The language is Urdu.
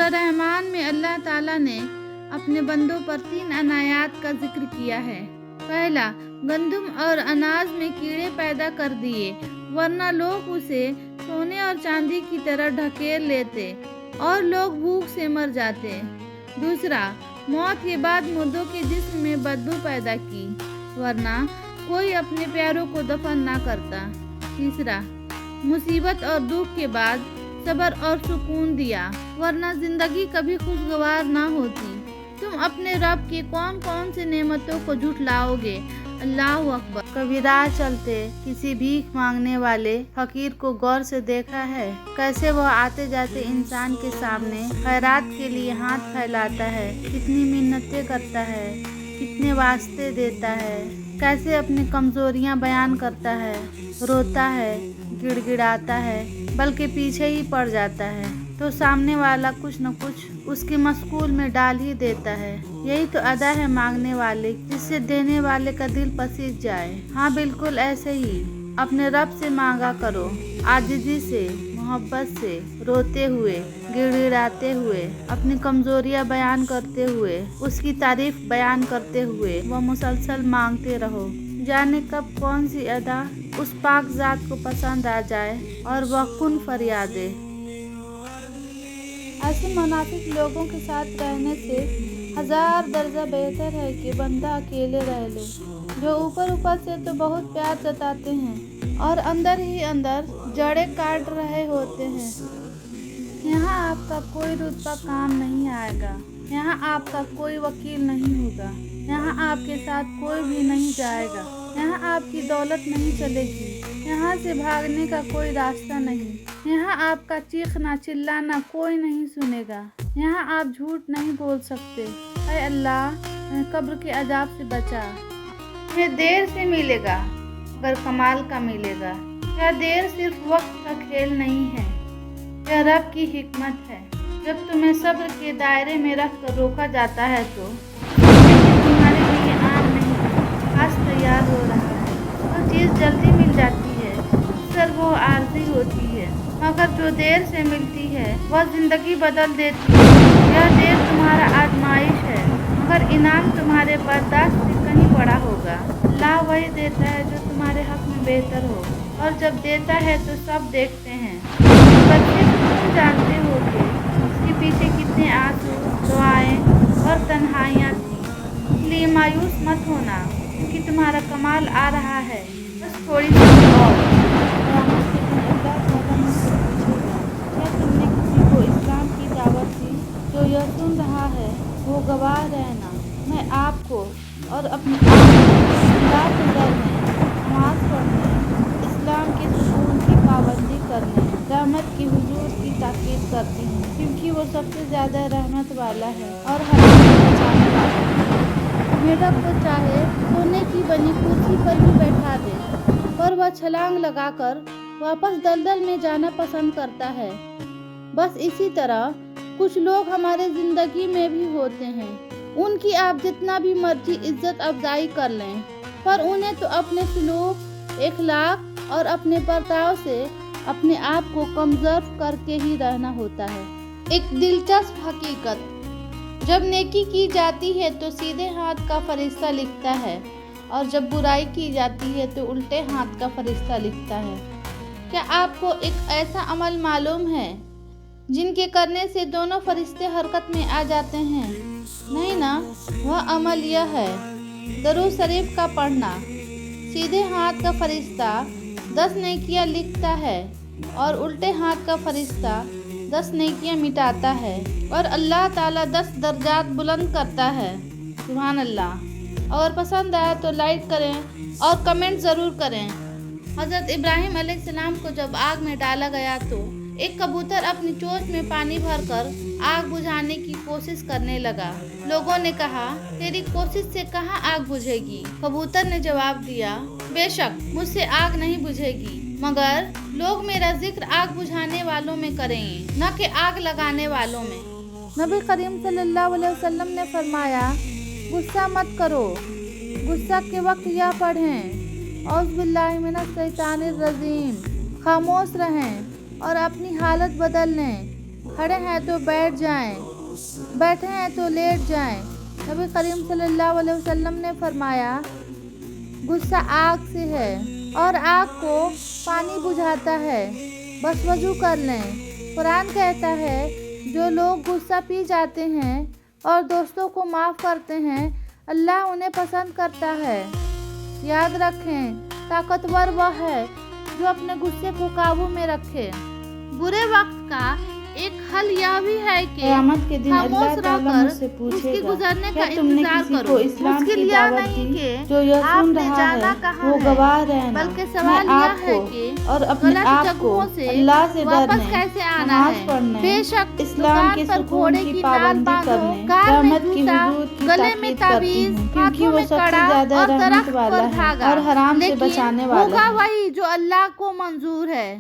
سورہ رحمان میں اللہ تعالیٰ نے اپنے بندوں پر 3 عنایات کا ذکر کیا ہے۔ پہلا، گندم اور اناج میں کیڑے پیدا کر دیے، ورنہ لوگ اسے سونے اور چاندی کی طرح ڈھکیل لیتے اور لوگ بھوک سے مر جاتے۔ دوسرا، موت کے بعد مردوں کے جسم میں بدبو پیدا کی، ورنہ کوئی اپنے پیاروں کو دفن نہ کرتا۔ تیسرا، مصیبت اور دکھ کے بعد صبر اور سکون دیا، ورنہ زندگی کبھی خوشگوار نہ ہوتی۔ تم اپنے رب کی کون کون سی نعمتوں کو جھٹلاؤ گے؟ اللہ اکبر۔ کبھی راہ چلتے کسی بھیک مانگنے والے فقیر کو غور سے دیکھا ہے؟ کیسے وہ آتے جاتے انسان کے سامنے خیرات کے لیے ہاتھ پھیلاتا ہے، کتنی منتیں کرتا ہے، کتنے واسطے دیتا ہے، کیسے اپنی کمزوریاں بیان کرتا ہے، روتا ہے، گڑ گڑاتا ہے، بلکہ پیچھے ہی پڑ جاتا ہے تو سامنے والا کچھ نہ کچھ اس کی مشغول میں ڈال ہی دیتا ہے۔ یہی تو ادا ہے مانگنے والے، جس سے دینے والے کا دل پسیج جائے۔ ہاں، بالکل ایسے ہی اپنے رب سے مانگا کرو، عاجزی سے، محبت سے، روتے ہوئے، گڑ گڑاتے ہوئے، اپنی کمزوریاں بیان کرتے ہوئے، اس کی تعریف بیان کرتے ہوئے وہ مسلسل مانگتے رہو۔ جانے کب کون سی ادا اس پاک ذات کو پسند آ جائے اور وہ کن فریادے۔ ایسے منافق لوگوں کے ساتھ رہنے سے 1000 درجہ بہتر ہے کہ بندہ اکیلے رہ لے، جو اوپر سے تو بہت پیار جتاتے ہیں اور اندر ہی اندر جڑیں کاٹ رہے ہوتے ہیں۔ یہاں آپ کا کوئی رتبہ کام نہیں آئے گا، یہاں آپ کا کوئی وکیل نہیں ہوگا، یہاں آپ کے ساتھ کوئی بھی نہیں جائے گا، یہاں آپ کی دولت نہیں چلے گی، یہاں سے بھاگنے کا کوئی راستہ نہیں، یہاں آپ کا چیخنا چلانا کوئی نہیں سنے گا، یہاں آپ جھوٹ نہیں بول سکتے۔ اے اللہ، قبر کے عذاب سے بچا۔ یہ دیر سے ملے گا مگر کمال کا ملے گا۔ کیا دیر صرف وقت کا کھیل نہیں ہے، یہ رب کی حکمت ہے۔ جب تمہیں صبر کے دائرے میں رکھ کر روکا جاتا ہے تو تمہارے لیے عام نہیں، خاص تیار ہو رہا ہے۔ جو چیز جلدی مل جاتی ہے اکثر وہ عارضی ہوتی ہے، مگر جو دیر سے ملتی ہے وہ زندگی بدل دیتی ہے۔ یہ دیر تمہارا آزمائش ہے، مگر انعام تمہارے برداشت سے کہیں بڑا ہوگا۔ اللہ وہی دیتا ہے جو تمہارے حق میں بہتر ہو، اور جب دیتا ہے تو سب دیکھتے ہیں۔ بلکہ تم جانتے ہو کہ اس کے پیچھے کتنے آنسو، دعائیں اور تنہائیاں تھیں۔ اس لیے مایوس مت ہونا، کیونکہ تمہارا کمال آ رہا ہے، بس تھوڑی سی اور۔ قیامت کے دن اللہ تعالیٰ مجھ سے پوچھے گا، کیا تم نے کسی کو اسلام کی دعوت دی؟ جو یہ سن رہا ہے وہ گواہ رہنا، میں آپ کو اور اپنے آپ کو اللہ سے ڈرنے، نماز پڑھنے، اسلام کے ستون کی پابندی کرنے، رحمت کی حضور کی تاکید کرتی ہوں، کیونکہ وہ سب سے زیادہ رحمت والا ہے اور حرام سے بچانے والا ہے۔ میرا کو چاہے سونے کی بنی کرسی پر بھی بیٹھا دے، پر وہ چھلانگ لگا کر واپس دلدل میں جانا پسند کرتا ہے۔ بس اسی طرح کچھ لوگ ہمارے زندگی میں بھی ہوتے ہیں، ان کی آپ جتنا بھی مرضی عزت افزائی کر لیں، پر انہیں تو اپنے سلوک، اخلاق اور اپنے برتاؤ سے اپنے آپ کو کمزور کر کے ہی رہنا ہوتا ہے۔ ایک دلچسپ حقیقت، جب نیکی کی جاتی ہے تو سیدھے ہاتھ کا فرشتہ لکھتا ہے، اور جب برائی کی جاتی ہے تو الٹے ہاتھ کا فرشتہ لکھتا ہے۔ کیا آپ کو ایک ایسا عمل معلوم ہے جن کے کرنے سے دونوں فرشتے حرکت میں آ جاتے ہیں؟ نہیں نا، وہ عمل یہ ہے، درود شریف کا پڑھنا۔ سیدھے ہاتھ کا فرشتہ 10 نیکیاں لکھتا ہے اور الٹے ہاتھ کا فرشتہ 10 نیکیاں مٹاتا ہے، اور اللہ تعالیٰ 10 درجات بلند کرتا ہے۔ سبحان اللہ۔ اور پسند آیا تو لائک کریں اور کمنٹ ضرور کریں۔ حضرت ابراہیم علیہ السلام کو جب آگ میں ڈالا گیا تو ایک کبوتر اپنی چونچ میں پانی بھر کر آگ بجھانے کی کوشش کرنے لگا۔ لوگوں نے کہا، تیری کوشش سے کہاں آگ بجھے گی؟ کبوتر نے جواب دیا، بے شک مجھ سے آگ نہیں بجھے گی، مگر لوگ میرا ذکر آگ بجھانے والوں میں کریں گے، نہ کہ آگ لگانے والوں میں۔ نبی کریم صلی اللہ علیہ وسلم نے فرمایا، غصہ مت کرو، غصہ کے وقت یہ پڑھیں، اعوذ باللہ من الشیطان الرجیم، خاموش رہیں اور اپنی حالت بدل لیں۔ کھڑے ہیں تو بیٹھ جائیں، بیٹھے ہیں تو لیٹ جائیں۔ نبی کریم صلی اللہ علیہ وسلم نے فرمایا غصہ آگ سے ہے اور آگ کو پانی بجھاتا ہے، بس وضو کر لیں۔ قرآن کہتا ہے جو لوگ غصہ پی جاتے ہیں اور دوستوں کو معاف کرتے ہیں اللہ انہیں پسند کرتا ہے۔ یاد رکھیں طاقتور وہ ہے جو اپنے غصے کو قابو میں رکھے۔ برے وقت کا ایک حل یہ بھی ہے کہ قیامت کے دن اللہ خاموش رہ تعالیٰ کر مجھ سے اس پوچھے کے گا گزرنے کیا کا تم نے انتظار کسی کرو۔ کو اسلام مشکل کی یہ دعوت نہیں دی کہ جو یہ آپ سن نے رہا جانا ہے کہاں وہ ہے، گواہ رہنا، بلکہ میں سوال آپ یہ ہے کو کہ اور اپنے غلط آپ کو جگہوں سے اللہ سے واپس ڈرنے، کیسے آنا نماز ہے۔ پڑھنے، بے شک اسلام دکان کے پر سکون گھوڑے کی کی نال پابندی باندھو، کرنے، کار میں رحمت کی جوتا، حدود کی گلے میں تاکید کرتی تعویذ، ہوں کیونکہ ہاتھوں وہ میں سب سے کڑا زیادہ اور رحمت درخت والا پر ہے دھاگا، اور حرام سے لیکن بچانے والا ہوگا ہے۔ وہی جو اللہ کو منظور ہے۔